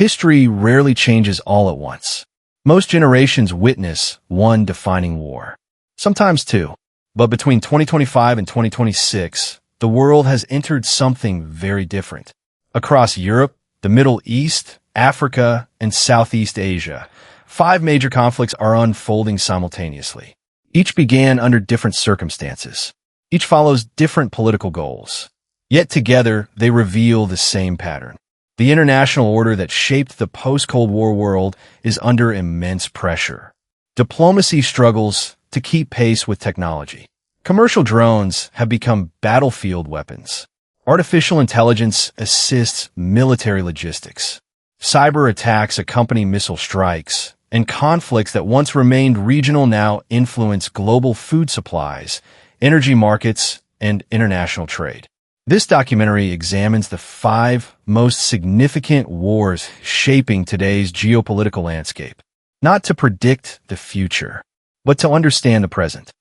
History rarely changes all at once. Most generations witness one defining war, sometimes two. But between 2025 and 2026, the world has entered something very different. Across Europe, the Middle East, Africa, and Southeast Asia, 5 major conflicts are unfolding simultaneously. Each began under different circumstances. Each follows different political goals. Yet together, they reveal the same pattern. The international order that shaped the post-Cold War world is under immense pressure. Diplomacy struggles to keep pace with technology. Commercial drones have become battlefield weapons. Artificial intelligence assists military logistics. Cyber attacks accompany missile strikes, and conflicts that once remained regional now influence global food supplies, energy markets, and international trade. This documentary examines the 5 most significant wars shaping today's geopolitical landscape, not to predict the future, but to understand the present.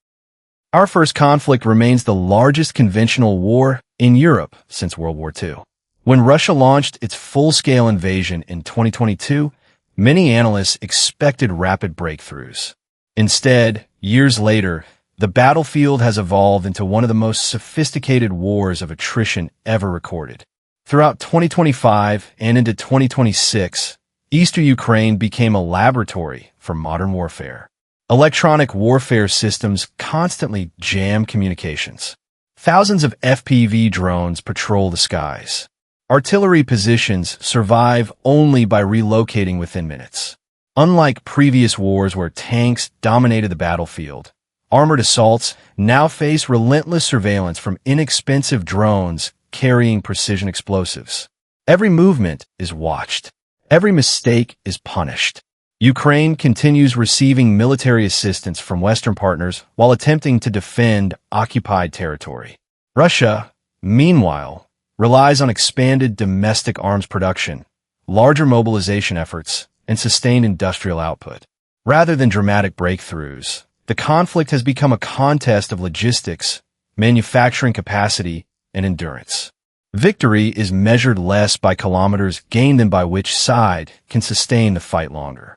Our first conflict remains the largest conventional war in Europe since World War II. When Russia launched its full-scale invasion in 2022, many analysts expected rapid breakthroughs. Instead, years later, the battlefield has evolved into one of the most sophisticated wars of attrition ever recorded. Throughout 2025 and into 2026, Eastern Ukraine became a laboratory for modern warfare. Electronic warfare systems constantly jam communications. Thousands of FPV drones patrol the skies. Artillery positions survive only by relocating within minutes. Unlike previous wars where tanks dominated the battlefield, armored assaults now face relentless surveillance from inexpensive drones carrying precision explosives. Every movement is watched. Every mistake is punished. Ukraine continues receiving military assistance from Western partners while attempting to defend occupied territory. Russia, meanwhile, relies on expanded domestic arms production, larger mobilization efforts, and sustained industrial output. Rather than dramatic breakthroughs, the conflict has become a contest of logistics, manufacturing capacity, and endurance. Victory is measured less by kilometers gained than by which side can sustain the fight longer.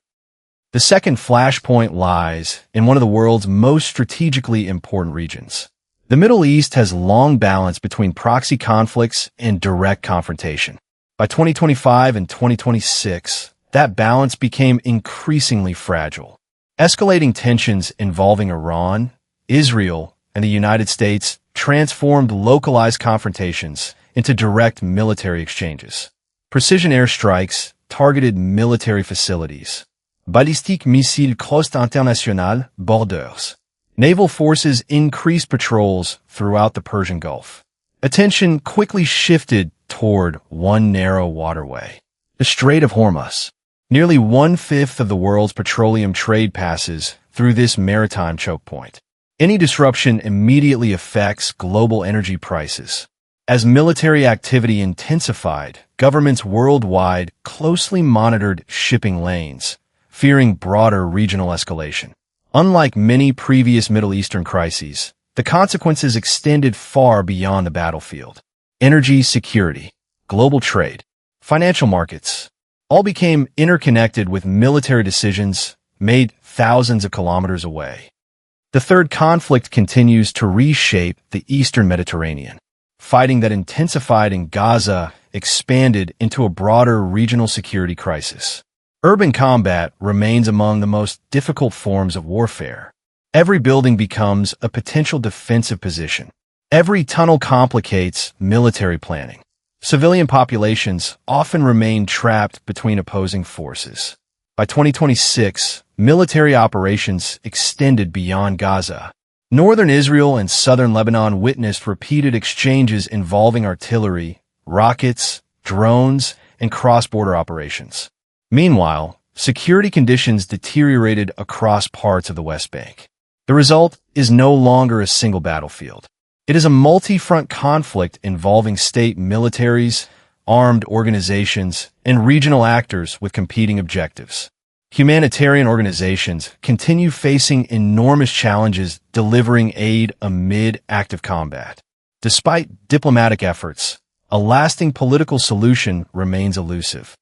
The second flashpoint lies in one of the world's most strategically important regions. The Middle East has long balanced between proxy conflicts and direct confrontation. By 2025 and 2026, that balance became increasingly fragile. Escalating tensions involving Iran, Israel, and the United States transformed localized confrontations into direct military exchanges. Precision airstrikes targeted military facilities. Balistique missile coste internationale borders. Naval forces increased patrols throughout the Persian Gulf. Attention quickly shifted toward one narrow waterway, the Strait of Hormuz. Nearly 1/5 of the world's petroleum trade passes through this maritime choke point. Any disruption immediately affects global energy prices. As military activity intensified, governments worldwide closely monitored shipping lanes, fearing broader regional escalation. Unlike many previous Middle Eastern crises, the consequences extended far beyond the battlefield. Energy security, global trade, financial markets, all became interconnected with military decisions made thousands of kilometers away. The third conflict continues to reshape the Eastern Mediterranean. Fighting that intensified in Gaza expanded into a broader regional security crisis. Urban combat remains among the most difficult forms of warfare. Every building becomes a potential defensive position. Every tunnel complicates military planning. Civilian populations often remain trapped between opposing forces. By 2026, military operations extended beyond Gaza. Northern Israel and southern Lebanon witnessed repeated exchanges involving artillery, rockets, drones, and cross-border operations. Meanwhile, security conditions deteriorated across parts of the West Bank. The result is no longer a single battlefield. It is a multi-front conflict involving state militaries, armed organizations, and regional actors with competing objectives. Humanitarian organizations continue facing enormous challenges delivering aid amid active combat. Despite diplomatic efforts, a lasting political solution remains elusive.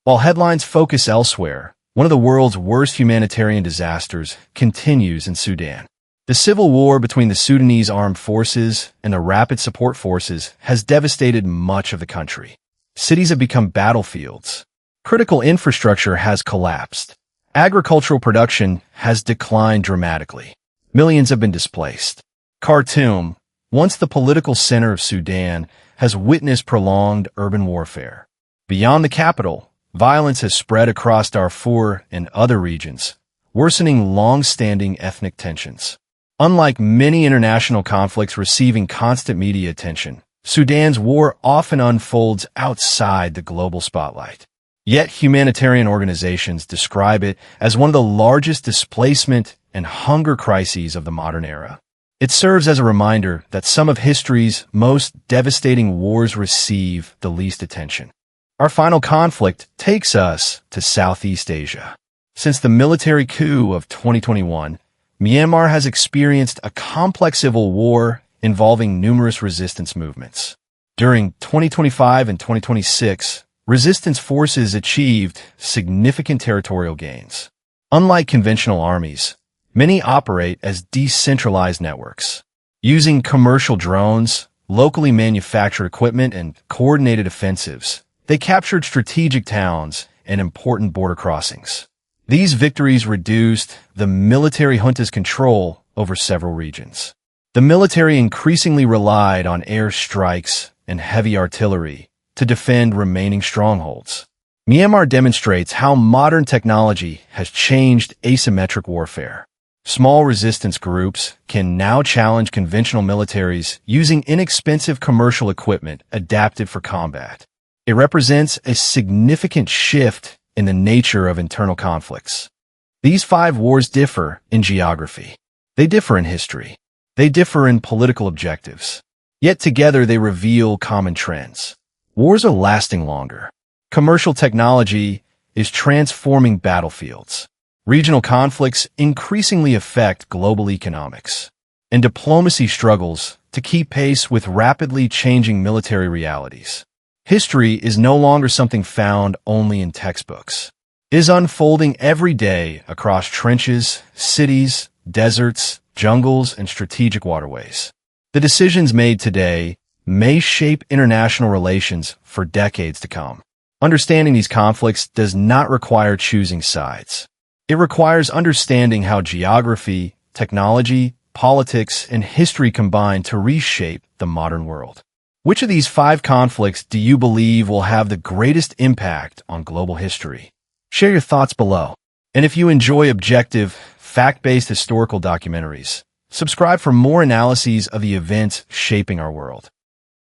While headlines focus elsewhere, one of the world's worst humanitarian disasters continues in Sudan. The civil war between the Sudanese armed forces and the Rapid Support Forces has devastated much of the country. Cities have become battlefields. Critical infrastructure has collapsed. Agricultural production has declined dramatically. Millions have been displaced. Khartoum, once the political center of Sudan, has witnessed prolonged urban warfare. Beyond the capital, violence has spread across Darfur and other regions, worsening long-standing ethnic tensions. Unlike many international conflicts receiving constant media attention, Sudan's war often unfolds outside the global spotlight. Yet humanitarian organizations describe it as one of the largest displacement and hunger crises of the modern era. It serves as a reminder that some of history's most devastating wars receive the least attention. Our final conflict takes us to Southeast Asia. Since the military coup of 2021, Myanmar has experienced a complex civil war involving numerous resistance movements. During 2025 and 2026, resistance forces achieved significant territorial gains. Unlike conventional armies, many operate as decentralized networks. Using commercial drones, locally manufactured equipment, and coordinated offensives, they captured strategic towns and important border crossings. These victories reduced the military junta's control over several regions. The military increasingly relied on air strikes and heavy artillery to defend remaining strongholds. Myanmar demonstrates how modern technology has changed asymmetric warfare. Small resistance groups can now challenge conventional militaries using inexpensive commercial equipment adapted for combat. It represents a significant shift in the nature of internal conflicts. These 5 wars differ in geography. They differ in history. They differ in political objectives. Yet together they reveal common trends. Wars are lasting longer. Commercial technology is transforming battlefields. Regional conflicts increasingly affect global economics. And diplomacy struggles to keep pace with rapidly changing military realities. History is no longer something found only in textbooks. It is unfolding every day across trenches, cities, deserts, jungles, and strategic waterways. The decisions made today may shape international relations for decades to come. Understanding these conflicts does not require choosing sides. It requires understanding how geography, technology, politics, and history combine to reshape the modern world. Which of these 5 conflicts do you believe will have the greatest impact on global history? Share your thoughts below. And if you enjoy objective, fact-based historical documentaries, subscribe for more analyses of the events shaping our world.